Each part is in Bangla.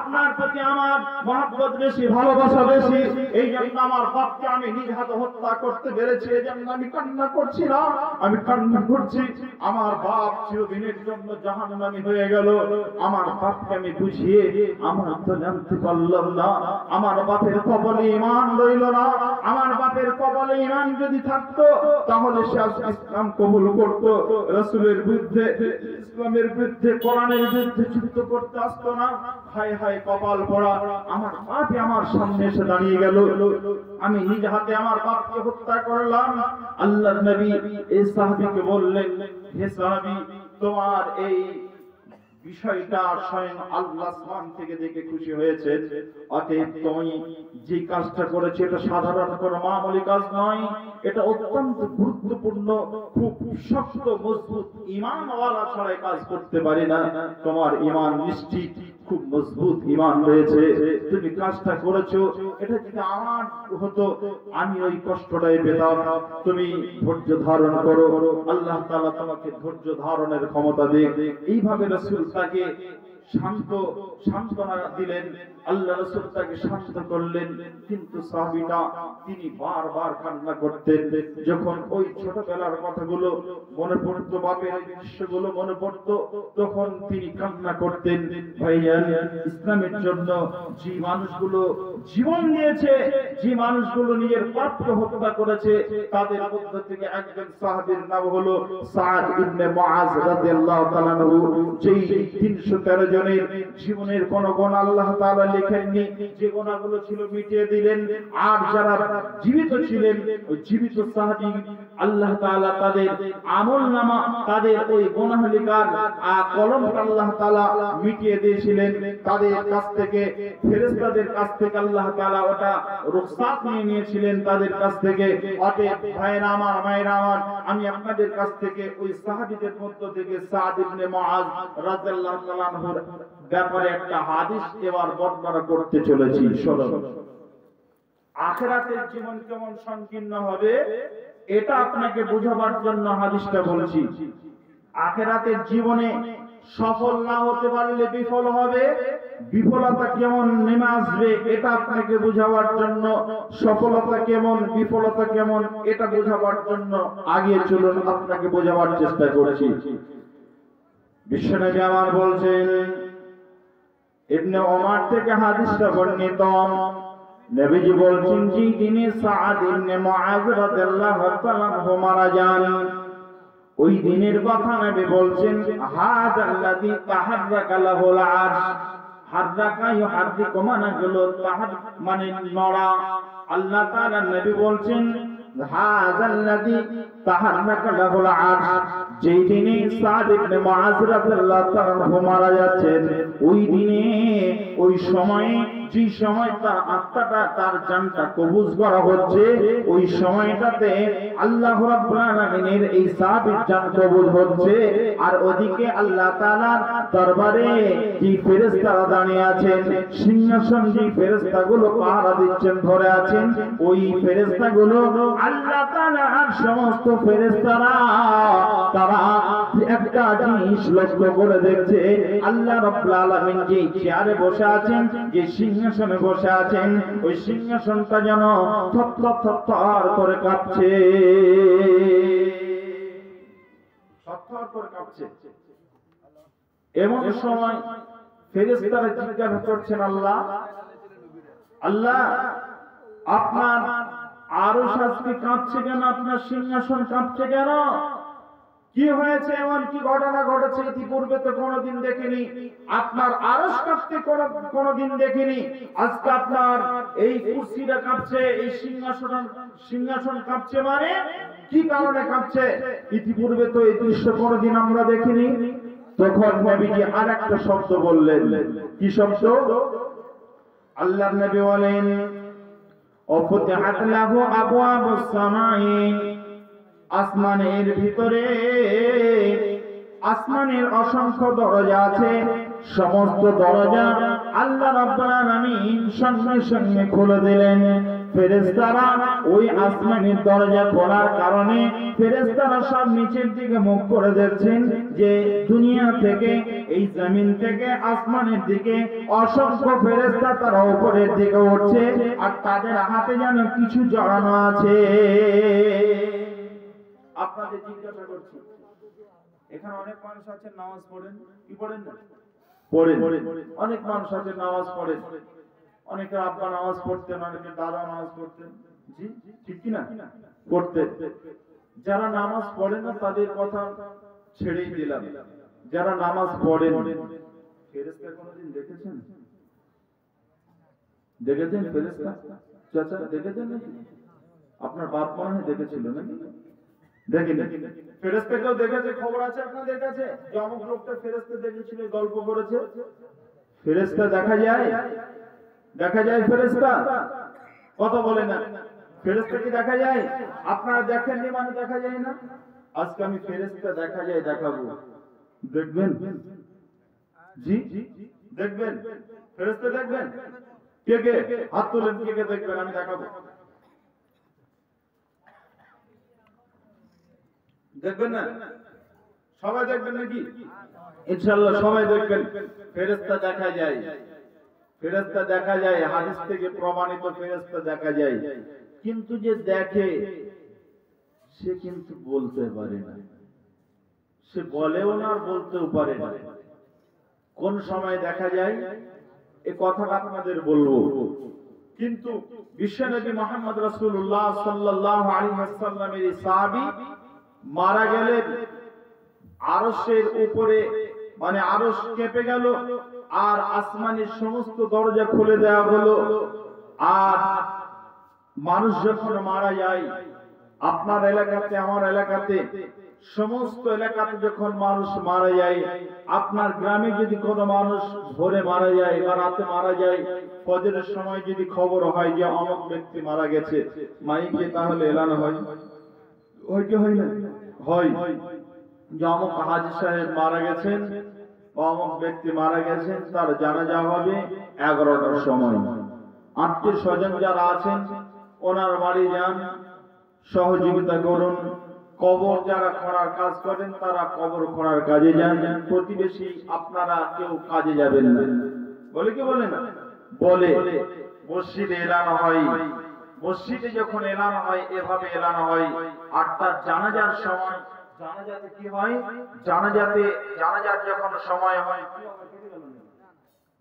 আপনার প্রতি আমার মহব্বত বেশি, ভালোবাসা বেশি, এই জন্য আমার বাপকে আমি নিজ হাতে হত্যা করতে পেরেছি। এই জন্য আমি কান্না করছি না, আমি কান্না করছি আমার বাপ চিরদিনের জন্য জাহান্নামী হয়ে গেল। আমার বাপকে আমি বুঝিয়ে আমার তো জানতে পারলাম না, আমার বাপের কপালে ঈমান রইল না। আমার বাপের কপালে ঈমান যদি থাকতো তাহলে সে ইসলাম কবুল করতো, রাসূলের বিরুদ্ধে, ইসলামের বিরুদ্ধে, কোরআনের বিরুদ্ধে যুদ্ধ করতে আসতো না। হায় হায় কপাল পোড়া, আমার বাপ আমার সামনে এসে দাঁড়িয়ে গেল, আমি নিজ হাতে আমার বাপকে হত্যা করলাম। আল্লাহর নবী এই সাহাবীকে বললেন, হে সাহাবী, তোমার এই বিষয়টা স্বয়ং আল্লাহ আসমান থেকে দেখে খুশি হয়েছে। অতএব তুমি যে কাজটা করেছো এটা সাধারণ কোনো মামুলি কাজ নয়, এটা অত্যন্ত গুরুত্বপূর্ণ, খুব শক্ত মজবুত ঈমানওয়ালা ছাড়া কাজ করতে পারে না। তোমার ঈমান নিশ্চিত, খুব মজবুত ঈমান রয়েছে, তুমি কাজটা করেছো। এটা যদি আমার হতো আমি ওই কষ্টটাই পেতাম। তুমি ধৈর্য ধারণ করো, আল্লাহ তাআলা তোমাকে ধৈর্য ধারণের ক্ষমতা দেন। এইভাবে রাসূল তাকে সান্ত্বনা দিলেন, আল্লাহ রাসূল তাকে শান্ত করলেন। কিন্তু সাহাবীটা তিনি বারবার কান্না করতেন। যখন ওই ছোটবেলার কথাগুলো মনে পড়তো, বাপের দৃশ্যগুলো মনে পড়তো, তখন তিনি কান্না করতেন। ভাইজান, ইসলামের জন্য যে মানুষগুলো জীবন দিয়েছে, যে মানুষগুলো নিজের বাপকে হত্যা করেছে, তাদের মধ্য থেকে একজন সাহাবীর নাম হলো সাদ ইবনে মুআজ রাদিয়াল্লাহু তাআলা আনহু। যেই 313 জনের জীবনের কোন গুনাহ আল্লাহ তাআলা লেখেননি, যে গুনাহগুলো ছিল মিটিয়ে দিলেন। আর যারা জীবিত ছিলেন, ওই জীবিত সাহাবী আল্লাহ তাআলা তাদের আমলনামা, তাদের ওই গুনাহ লেখার কলমটা আল্লাহ তাআলা মিটিয়ে দিয়েছিলেন। তাদের কাছ থেকে, ফেরেশতাদের কাছ থেকে আল্লাহ তাআলা ওটা রুখসাত নিয়ে নিয়েছিলেন তাদের কাছ থেকে। অতএব ভাইরা আমার, মায়েরা আমার, আমি আপনাদের কাছ থেকে ওই সাহাবীদের মধ্য থেকে সাদ ইবনে মুআজ রাদিয়াল্লাহু তাআলা আনহুর ব্যাপারে একটা হাদিস এবার বর্ণনা করতে চলেছি। শুনুন, আখিরাতের জীবন কেমন সংকীর্ণ হবে এটা আপনাকে বোঝাবার জন্য হাদিসটা বলছি। আখিরাতের জীবনে সফল না হতে পারলে বিফল হবে, বিফলতা কেমন নেমে আসবে এটা আপনাকে বোঝাবার জন্য, সফলতা কেমন, বিফলতা কেমন এটা বোঝাবার জন্য আগে চলুন আপনাকে বোঝাবার চেষ্টা করছি। বিশ্বনবী আমার বলছেন, ইবনে ওমর থেকে হাদিসটা বর্ণিত, নবীজি বলছেন, যে দিনে সাদ ইবনে মুআজ রাদিয়াল্লাহু তাআলা আনহু মারা যান, ওই দিনের কথা নবী বলছেন, হাযাল্লাযী তাহাররাকা লাহুল আরশ। হাররাকা ইউহাররিকু মানে হলো মানে নড়া। আল্লাহ তাআলা নবী বলছেন, হাযাল্লাযী তাহাররাকা লাহুল আরশ। যেই দিনে সাদ ইবনে মুআজ রাদিয়াল্লাহু তাআলা আনহু মারা যাচ্ছেন, ওই দিনে, ওই সময়ে, যে সময় তার আত্মাটা, তার জানটা কবজ করা হচ্ছে, ওই সময়টাতে আল্লাহ রাব্বুল আলামিনের এই সাহাবীর জান কবজ হচ্ছে। আর ওদিকে আল্লাহ তাআলার দরবারে যে ফেরেশতারা দাঁড়িয়ে আছেন, সিংহাসন যে ফেরেশতাগুলো পাহারা দিচ্ছেন, ধরে আছেন, ওই ফেরেশতাগুলো আল্লাহ তাআলা আর সমস্ত ফেরেশতারা তারা একটা জিনিস লক্ষ্য করে দেখছে, আল্লাহ রাব্বুল আলামিন যে চেয়ারে বসে আছেন, যে সিংহাসনে বসে আছেন, ওই সিংহাসনটা যেন থরথর থরথর করে কাঁপছে, থরথর করে কাঁপছে। এমন সময় ফেরেশতারা জিজ্ঞাসা করছেন, আল্লাহ, আল্লাহ, আপনার আরশ আজকে কাঁপছে কেন? আপনার সিংহাসন কাঁপছে কেন? কি হয়েছে? এমন কি ঘটনা ঘটেছে ইতিপূর্বে তো কোনোদিন দেখিনি। আপনার আরশ কাঁপতে কোনোদিন দেখিনি, আজকে আপনার এই কুরসিটা কাঁপছে, এই সিংহাসন কাঁপছে, মানে কি কারণে কাঁপছে? ইতিপূর্বে তো এই দৃশ্য কোনোদিন আমরা দেখিনি। তখন নবীজি আরেকটা শব্দ বললেন। কি শব্দ? আল্লাহর নবী বলেন, ওয়াফতিহাত লাহু আবওয়াবুস সামাই। আসমানের ভিতরে, আসমানের অসংখ্য দরজা আছে, সমস্ত দরজা আল্লাহ রাব্বুল আলামিন সঙ্গে সঙ্গে খুলে দিলেন। ফেরেশতারা ওই আসমানের দরজা খোলার কারণে ফেরেশতারা সব নিচের দিকে মুখ করে দেখছেন যে দুনিয়া থেকে, এই জমিন থেকে আসমানের দিকে অসংখ্য ফেরেশতা তারা উপরের দিকে উঠছে, আর তাদের হাতে যেন কিছু জড়ানো আছে। আপনাদের জিজ্ঞাসা করছি, এখানে অনেক মানুষ আছেন নামাজ পড়েন, কি পড়েন না? পড়েন। অনেক মানুষ আছে নামাজ পড়েন, অনেকের আব্বা নামাজ পড়তেন, অনেকের দাদা নামাজ পড়তেন, জি ঠিক কি না পড়তেন। যারা নামাজ পড়েন না তাদের কথা ছেড়েই দিলাম, যারা নামাজ পড়েন ফেরেশতা কোনদিন দেখেছেন? দেখেছেন ফেরেশতা? চাচা দেখেছেন নাকি? আপনার বাপ মনে হয় দেখেছিল নাকি? দেখেন ফেরেশতাকেও দেখেছে, খবর আছে আপনাদের কাছে যে অমুক লোকটা ফেরেশতা দেখেছিল, গল্প করেছে? ফেরেশতা দেখা যায়? দেখা যায় ফেরেশতা? কথা বলে না। ফেরেশতা কি দেখা যায়? আপনারা দেখেননি মানে দেখা যায় না? আজকে আমি ফেরেশতা দেখা যায় দেখাবো, দেখবেন? জি দেখবেন? ফেরেশতা দেখবেন? কে কে হাত তুলেন, কে কে দেখবেন? আমি দেখাবো, দেখবেন না? সবাই দেখবেন নাকি? ইনশাআল্লাহ সবাই দেখবেন। ফেরেশতা দেখা যায়, ফেরেশতা দেখা যায়, হাদিস থেকে প্রমাণিত ফেরেশতা দেখা যায়। কিন্তু যে দেখে সে কিন্তু বলতে পারে না, সে বলেও না আর বলতেও পারে না। কোন সময় দেখা যায় এই কথাটা আপনাদের বলবো, কিন্তু বিশ্বনবী মুহাম্মদ রাসূলুল্লাহ সাল্লাল্লাহু আলাইহি ওয়াসাল্লামের সাহাবী মারা গেলেন, আরশের উপরে মানে আরশ কেঁপে গেল, আর আসমানের সমস্ত দরজা খুলে দেওয়া হলো। আর মানুষ যখন মারা যায়, আপনার এলাকাতে আমার এলাকাতে সমস্ত এলাকাতে যখন মানুষ মারা যায়, আপনার গ্রামে যদি কোনো মানুষ ভোরে মারা যায় বা রাতে মারা যায়, ফজরের সময় যদি খবর হয় যে অমুক ব্যক্তি মারা গেছে, মাইকে তাহলে এলান হয়, হয় কি হয় না? হয় যে অমুক হাজী সাহেব মারা গেছেন, অমুক ব্যক্তি মারা গেছেন, তার জানাজা হবে 11টার সময়। আত্মীয় স্বজন যারা আছেন ওনার বাড়ি যান, সহযোগিতা করুন। কবর যারা খোঁড়ার কাজ করেন তারা কবর খোঁড়ার কাজে যান। প্রতিবেশী আপনারা কেউ কাজে যাবেন না, বলে কি বলে না? বলে। মসজিদে এলান হয়, মসজিদে যখন এলান হয় এভাবে এলান হয়। আর তার জানাজার সময়, জানাজাতে কি হয়? জানাজার যখন সময় হয়,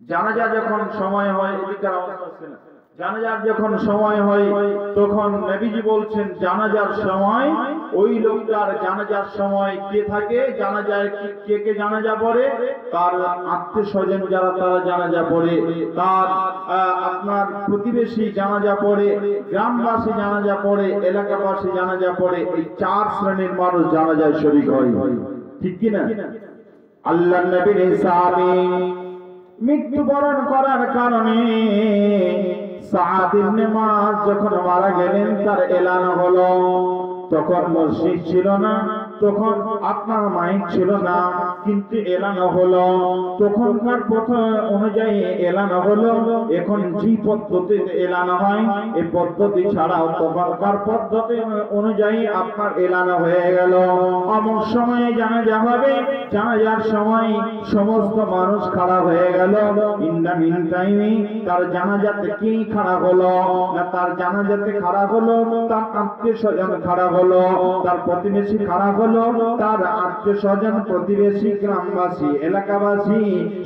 জানাজা যখন সময় হয়, এদিকে আওয়াজ আসছে না, জানাজার যখন সময় হয় তখন নবীজি বলছেন জানাজার সময় ওই লোকটার জানাজার সময় কে থাকে, জানাজায় কে কে জানাজা পড়ে? তার আত্মীয় স্বজন যারা তারা জানাজা পড়ে, তার আপনার প্রতিবেশী জানাজা পড়ে, গ্রামবাসী জানাজা পড়ে, এলাকাবাসী জানাজা পড়ে। এই 4 শ্রেণীর মানুষ জানাজায় শরীক হয়, ঠিক কি না? আল্লাহর নবীর সাহাবী মৃত্যুবরণ করার কারণে সাদ ইবনে মুআয যখন মারা গেলেন, তার এলান হলো। তখন মসজিদ ছিল না, তখন আপনার মাইক ছিল না, কিন্তু এলান হলো। তখনকার প্রথা অনুযায়ী এলান হলো। এখন যে পদ্ধতিতে এলান হয় এই পদ্ধতি ছাড়াও তখনকার পদ্ধতি অনুযায়ী আপনার এলান হয়ে গেল। অমুক সময়ে জানাজা হবে, জানাজার সময় সমস্ত মানুষ খাড়া হয়ে গেল। ইন দ্য মিন টাইমে তার জানাজাতে কি খাড়া হলো না, তার জানাজাতে খাড়া হলো তার আত্মীয় স্বজন খাড়া হলো, তার প্রতিবেশী খাড়া হলো, তার আত্মীয় স্বজন, প্রতিবেশী, গ্রামবাসী, এলাকাবাসী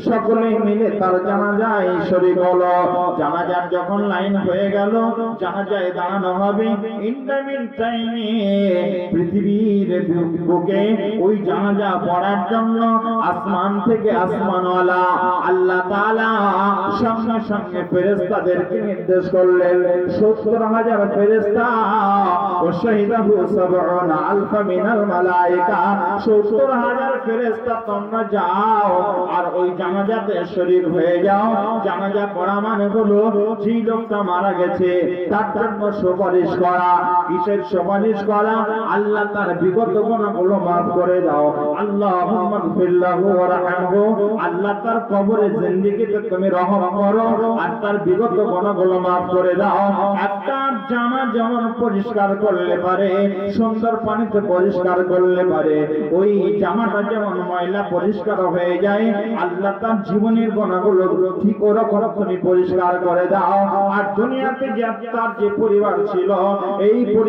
সকলে মিলে তার জানাজায় শরীক হলো। জানাজার যখন লাইন হয়ে গেল, জানাজায় দাঁড়ানো হবে। ইন দ্য মিন টাইমে পৃথিবীর বুকে ওই জানাজা পড়ার জন্য আসমান থেকে আসমানওয়ালা আল্লাহ তাআলা সঙ্গে সঙ্গে ফেরেশতাদেরকে নির্দেশ করলেন। 70,000 ফেরেশতা ও শাহিদাহু 70,000 মিনাল মালায়েকা, 70,000 ফেরেশতা তোমরা যাও আর ওই জানাজাতে শরীক হয়ে যাও। জানাজা পড়া মানে হলো যে লোকটা মারা গেছে তার জন্য সুপারিশ করা। কিসের সুপারিশ করা? আল্লাহ তার বিগত গুনাহগুলো মাফ করে দাও, আল্লাহুম্মা গফিরলাহু ওয়ারহামহু, আল্লাহ তার কবরে জিন্দেগিতে তুমি রহম করো আর তার বিগত গুনাহগুলো মাফ করে দাও। একটা জামা যেমন পরিষ্কার করলে পারে, সুন্দর পানিতে পরিষ্কার করলে পারে, ওই জামাটা যেমন ময়লা পরিষ্কার হয়ে যায়, আল্লাহ তার জীবনের গুনাহগুলো ঠিক ওরকম তুমি পরিষ্কার করে দাও। আর দুনিয়াতে যে তার যে পরিবার ছিল, এই পরিবার